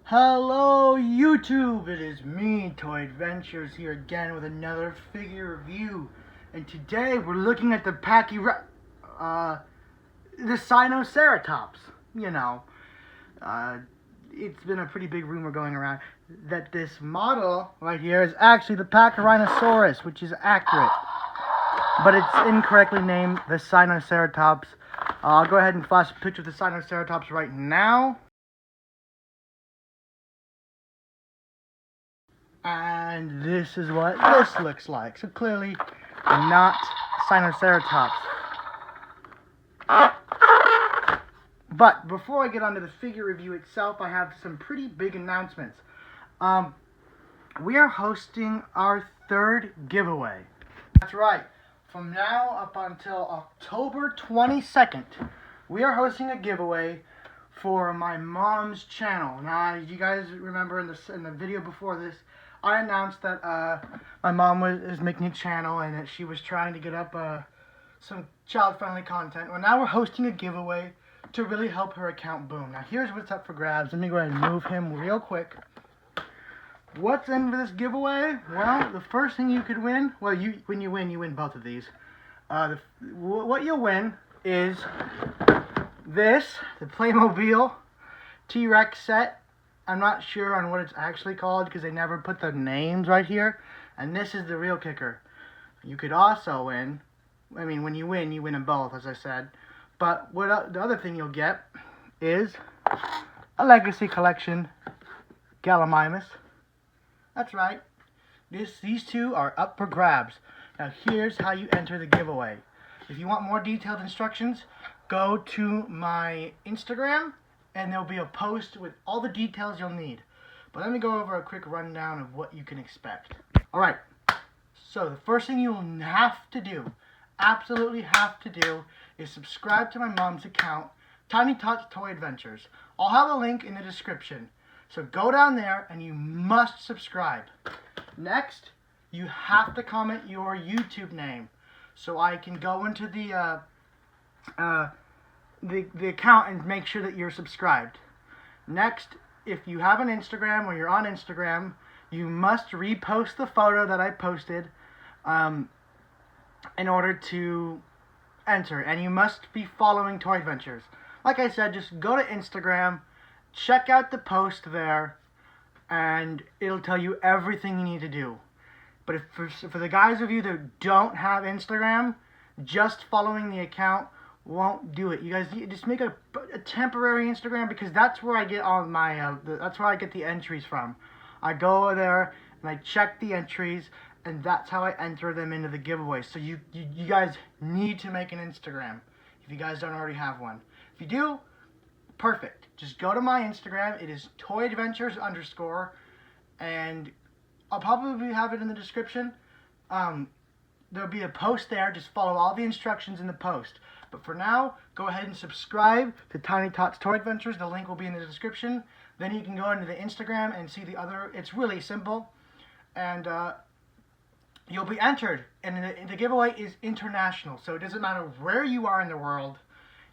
Hello YouTube, it is me, Toy Adventures, here again with another figure review. And today we're looking at the Sinoceratops. You know, it's been a pretty big rumor going around that this model right here is actually the Pachyrhinosaurus, which is accurate. But it's incorrectly named the Sinoceratops. I'll go ahead and flash a picture of the Sinoceratops right now. And this is what this looks like. So clearly not Sinoceratops. But before I get onto the figure review itself, I have some pretty big announcements. We are hosting our third giveaway. That's right. From now up until October 22nd, we are hosting a giveaway for my mom's channel. Now, you guys remember in the video before this, I announced that my mom is making a channel and that she was trying to get up some child-friendly content. Well, now we're hosting a giveaway to really help her account boom. Now, here's what's up for grabs. Let me go ahead and move him real quick. What's in for this giveaway? Well, the first thing you could win, well, when you win both of these. What you'll win is this, the Playmobil T-Rex set. I'm not sure on what it's actually called because they never put the names right here. And this is the real kicker. You could also win, I mean, when you win them both, as I said. But the other thing you'll get is a Legacy Collection Gallimimus. That's right. These two are up for grabs. Now here's how you enter the giveaway. If you want more detailed instructions, go to my Instagram, and there'll be a post with all the details you'll need. But let me go over a quick rundown of what you can expect. Alright, so the first thing you'll have to do, absolutely have to do, is subscribe to my mom's account, Tiny Tots Toy Adventures. I'll have a link in the description. So go down there and you must subscribe. Next, you have to comment your YouTube name so I can go into the account and make sure that you're subscribed. Next, if you have an Instagram or you're on Instagram, you must repost the photo that I posted in order to enter. And you must be following Toy Adventures. Like I said, just go to Instagram, check out the post there, and it'll tell you everything you need to do. But if for the guys of you that don't have Instagram, just following the account won't do it. You guys just make a temporary Instagram, because that's where I get all my that's where I get the entries from. I go there and I check the entries, and that's how I enter them into the giveaway. So you guys need to make an Instagram if you guys don't already have one. If you do, perfect. Just go to my Instagram. It is toyadventures_, and I'll probably have it in the description. There'll be a post there. Just follow all the instructions in the post. But for now, go ahead and subscribe to Tiny Tots Toy Adventures. The link will be in the description. Then you can go into the Instagram and see the other. It's really simple. And you'll be entered. And the giveaway is international. So it doesn't matter where you are in the world.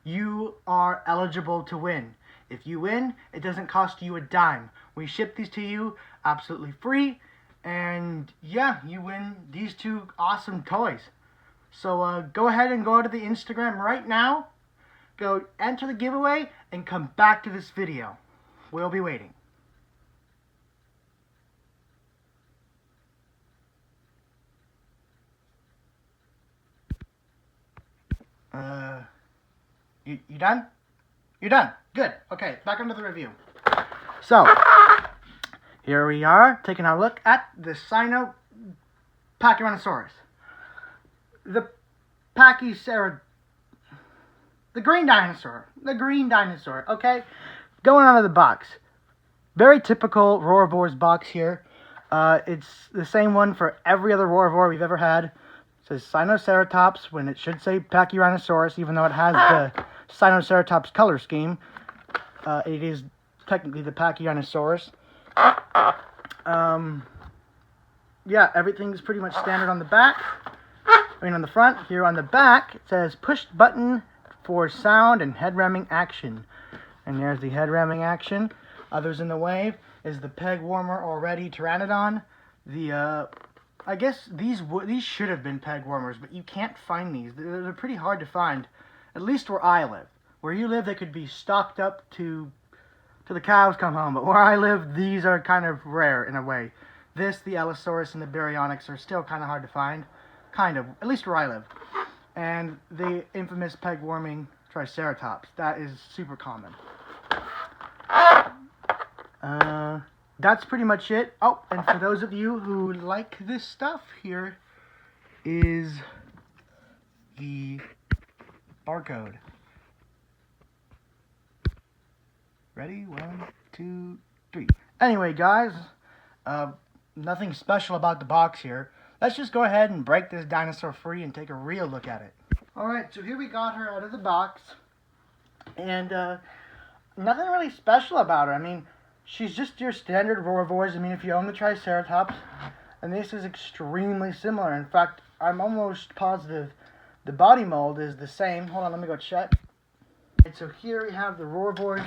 You are eligible to win. If you win, it doesn't cost you a dime. We ship these to you absolutely free. And yeah, you win these two awesome toys. So go ahead and go to the Instagram right now. Go enter the giveaway and come back to this video. We'll be waiting. You done? You're done. Good. Okay, back into the review. So, here we are, taking a look at the Pachyrhinosaurus. The green dinosaur, okay? Going out of the box. Very typical Roarvors box here. It's the same one for every other Roarvor we've ever had. It says Sinoceratops when it should say Pachyrhinosaurus, even though it has the Sinoceratops color scheme. It is technically the Pachyrhinosaurus. Yeah, everything's pretty much standard on the back. On the front. Here on the back, it says push button for sound and head ramming action. And there's the head ramming action. Others in the wave is the peg warmer already pteranodon. I guess these should have been peg warmers, but you can't find these. They're pretty hard to find, at least where I live. Where you live, they could be stocked up to the cows come home, but where I live, these are kind of rare in a way. This, the Allosaurus, and the Baryonyx are still kind of hard to find. Kind of, at least where I live. And the infamous peg-warming Triceratops. That is super common. That's pretty much it. Oh, and for those of you who like this stuff, here is the barcode. Ready? 1, 2, 3. Anyway, guys, nothing special about the box here. Let's just go ahead and break this dinosaur free and take a real look at it. Alright, so here we got her out of the box. And, nothing really special about her. I mean, she's just your standard Roarvoids. I mean, if you own the Triceratops, and this is extremely similar. In fact, I'm almost positive the body mold is the same. Hold on, let me go check. Right, so here we have the Roarvoid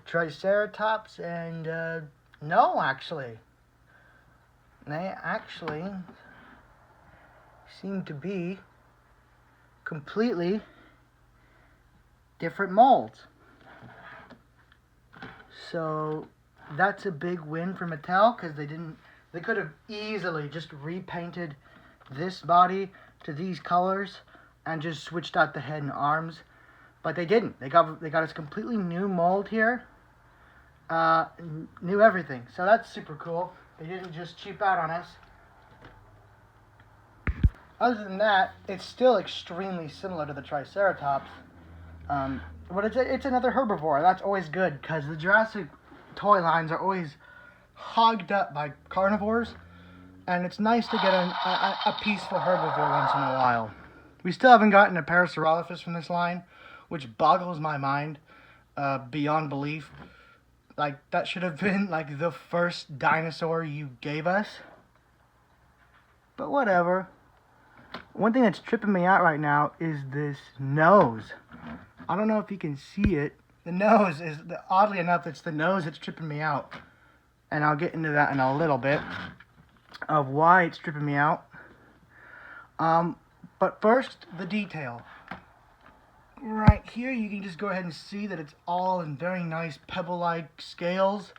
Triceratops, and, no, actually. They actually seem to be completely different molds. So that's a big win for Mattel, because they could have easily just repainted this body to these colors and just switched out the head and arms, but they didn't. They got us completely new mold here, new everything. So that's super cool. They didn't just cheap out on us. Other than that, it's still extremely similar to the Triceratops. But it's another herbivore. That's always good, because the Jurassic toy lines are always hogged up by carnivores, and it's nice to get a peaceful herbivore once in a while. We still haven't gotten a Parasaurolophus from this line, which boggles my mind beyond belief. Like, that should have been like the first dinosaur you gave us. But whatever. One thing that's tripping me out right now is this nose. I don't know if you can see it. The nose is, oddly enough, it's the nose that's tripping me out. And I'll get into that in a little bit, of why it's tripping me out. But first, the detail. Right here, you can just go ahead and see that it's all in very nice pebble-like scales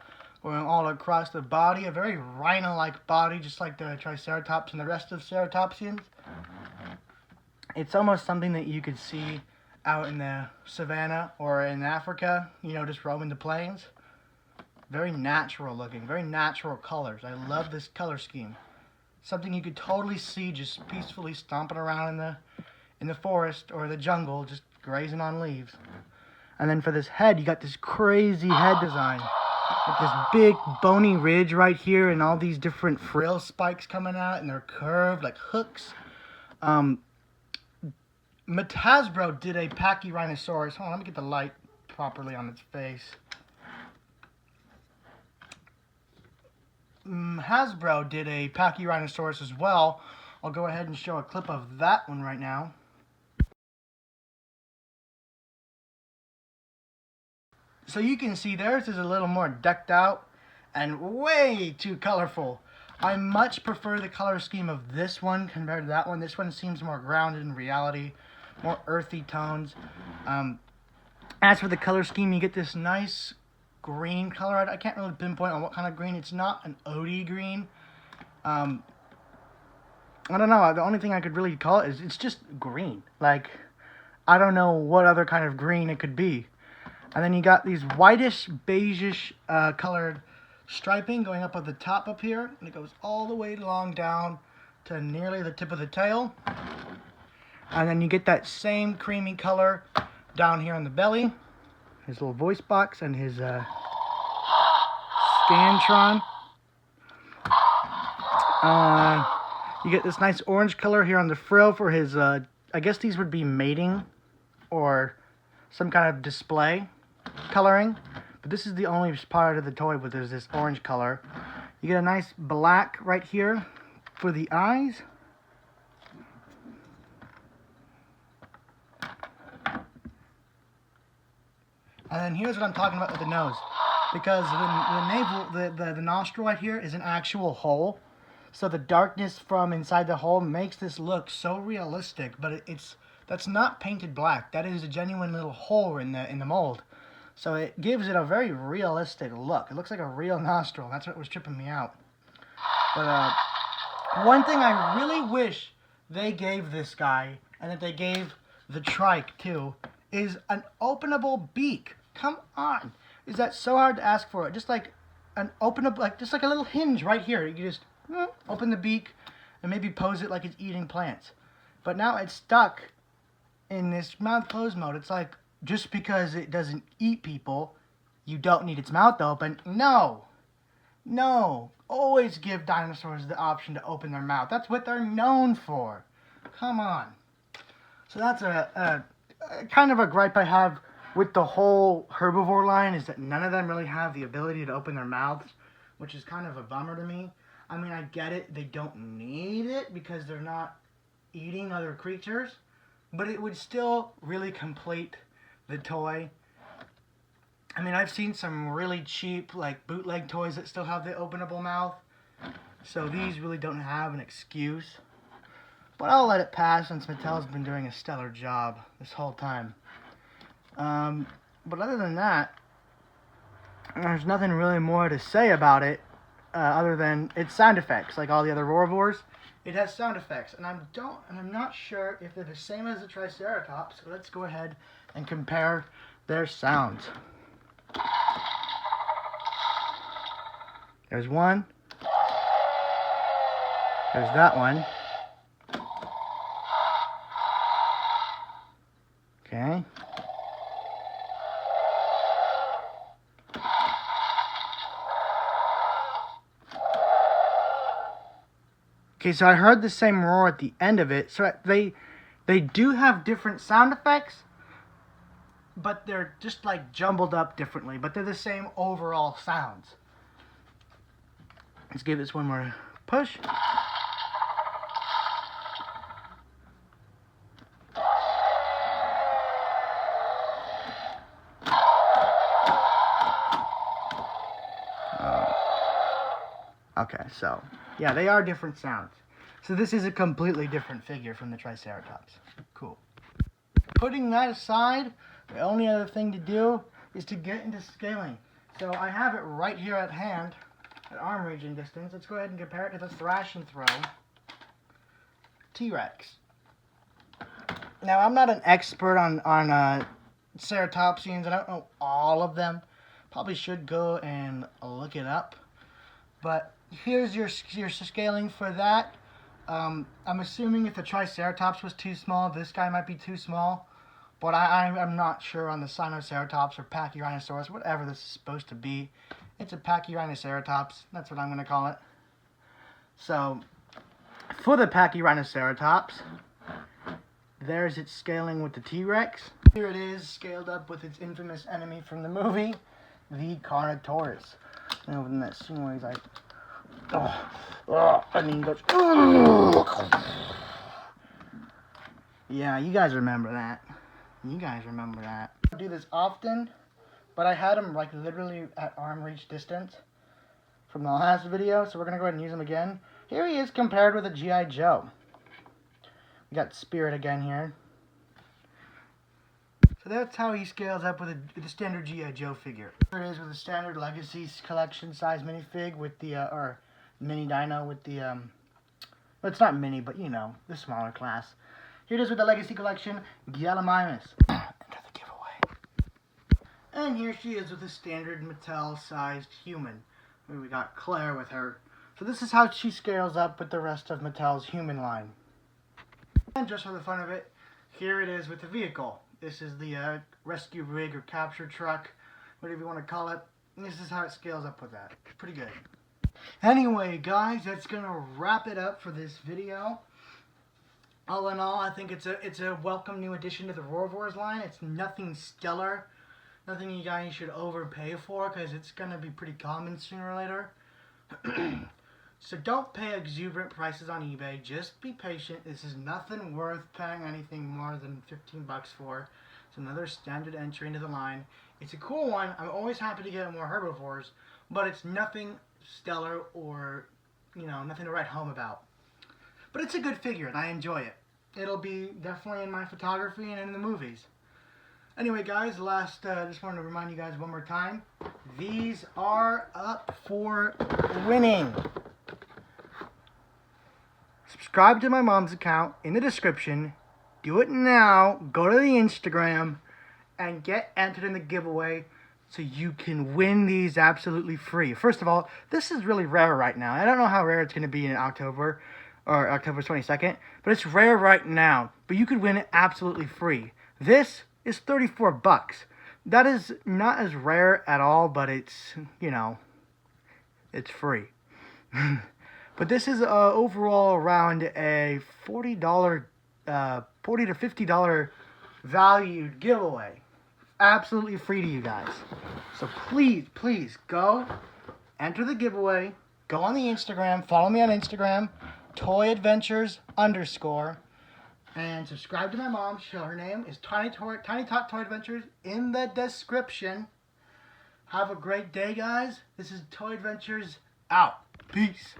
going all across the body. A very rhino-like body, just like the Triceratops and the rest of Ceratopsians. It's almost something that you could see out in the savannah or in Africa, you know, just roaming the plains. Very natural looking, very natural colors. I love this color scheme. Something you could totally see just peacefully stomping around in the forest or the jungle, just grazing on leaves. And then for this head, you got this crazy head design. Like this big bony ridge right here and all these different frill spikes coming out, and they're curved like hooks. Hasbro did a Pachyrhinosaurus. Hold on, let me get the light properly on its face. Hasbro did a Pachyrhinosaurus as well. I'll go ahead and show a clip of that one right now. So you can see theirs is a little more decked out and way too colorful. I much prefer the color scheme of this one compared to that one. This one seems more grounded in reality, more earthy tones. As for the color scheme, you get this nice green color. I can't really pinpoint on what kind of green. It's not an OD green. I don't know. The only thing I could really call it is it's just green. Like, I don't know what other kind of green it could be. And then you got these whitish, beigeish colored striping going up at the top up here. And it goes all the way along down to nearly the tip of the tail. And then you get that same creamy color down here on the belly. His little voice box and his Scantron. You get this nice orange color here on the frill for his, I guess these would be mating or some kind of display coloring. But this is the only part of the toy where there's this orange color. You get a nice black right here for the eyes. And then here's what I'm talking about with the nose. because the nostril right here is an actual hole. So the darkness from inside the hole makes this look so realistic, but that's not painted black. That is a genuine little hole in the mold. So it gives it a very realistic look. It looks like a real nostril. That's what was tripping me out. But one thing I really wish they gave this guy, and that they gave the trike too, is an openable beak. Come on. Is that so hard to ask for? Just like an openable, just like a little hinge right here. You just open the beak and maybe pose it like it's eating plants. But now it's stuck in this mouth closed mode. It's like, just because it doesn't eat people, you don't need its mouth open. No. No. Always give dinosaurs the option to open their mouth. That's what they're known for. Come on. So that's a kind of a gripe I have with the whole herbivore line, is that none of them really have the ability to open their mouths, which is kind of a bummer to me. I mean, I get it. They don't need it because they're not eating other creatures, but it would still really complete the toy. I mean, I've seen some really cheap, like, bootleg toys that still have the openable mouth, so these really don't have an excuse. But I'll let it pass since Mattel's been doing a stellar job this whole time. But other than that, there's nothing really more to say about it, other than its sound effects. Like all the other Roarvores, it has sound effects, and I'm not sure if they're the same as the Triceratops. So let's go ahead and compare their sounds. There's one. There's that one. Okay. Okay, so I heard the same roar at the end of it. So they do have different sound effects, but they're just like jumbled up differently. But they're the same overall sounds. Let's give this one more push. Okay, so, yeah, they are different sounds. So this is a completely different figure from the Triceratops. Cool. Putting that aside, the only other thing to do is to get into scaling. So I have it right here at hand, at arm reaching distance. Let's go ahead and compare it to the Thrash and Throw T-Rex. Now, I'm not an expert on ceratopsians. I don't know all of them. Probably should go and look it up. But here's your scaling for that. I'm assuming if the Triceratops was too small, this guy might be too small. But I'm not sure on the Sinoceratops or Pachyrhinosaurus, whatever this is supposed to be. It's a Pachyrhinoceratops. That's what I'm going to call it. So, for the Pachyrhinoceratops, there's its scaling with the T-Rex. Here it is, scaled up with its infamous enemy from the movie, the Carnotaurus. And when that scene where he's like, and then he goes, yeah, you guys remember that. You guys remember that. I do this often, but I had him like literally at arm reach distance from the last video, so we're gonna go ahead and use him again. Here he is compared with a G.I. Joe. We got Spirit again here. So that's how he scales up with the standard G.I. Joe figure. Here it is with a standard Legacy collection size minifig with the, or mini dino with the, well, it's not mini, but you know, the smaller class. Here it is with the Legacy collection, Gallimimus. Enter the giveaway. And here she is with a standard Mattel-sized human. We got Claire with her. So this is how she scales up with the rest of Mattel's human line. And just for the fun of it, here it is with the vehicle. This is the rescue rig or capture truck, whatever you want to call it. And this is how it scales up with that. Pretty good. Anyway, guys, that's going to wrap it up for this video. All in all, I think it's a welcome new addition to the Roarvores line. It's nothing stellar. Nothing you guys should overpay for, because it's going to be pretty common sooner or later. So don't pay exuberant prices on eBay. Just be patient. This is nothing worth paying anything more than 15 bucks for. It's another standard entry into the line. It's a cool one. I'm always happy to get more herbivores, but it's nothing stellar or, nothing to write home about. But it's a good figure, and I enjoy it. It'll be definitely in my photography and in the movies. Anyway, guys, just wanted to remind you guys one more time. These are up for winning. Subscribe to my mom's account in the description. Do it now. Go to the Instagram and get entered in the giveaway so you can win these absolutely free. First of all, this is really rare right now. I don't know how rare it's going to be in October or October 22nd, but it's rare right now. But you could win it absolutely free. This is 34 bucks. That is not as rare at all, but it's, it's free. But this is overall around a $40 $40 to $50 valued giveaway. Absolutely free to you guys. So please go enter the giveaway. Go on the Instagram. Follow me on Instagram, toyadventures_, and subscribe to my mom. Her name is Tiny Tot Toy Adventures in the description. Have a great day, guys. This is Toy Adventures out. Peace.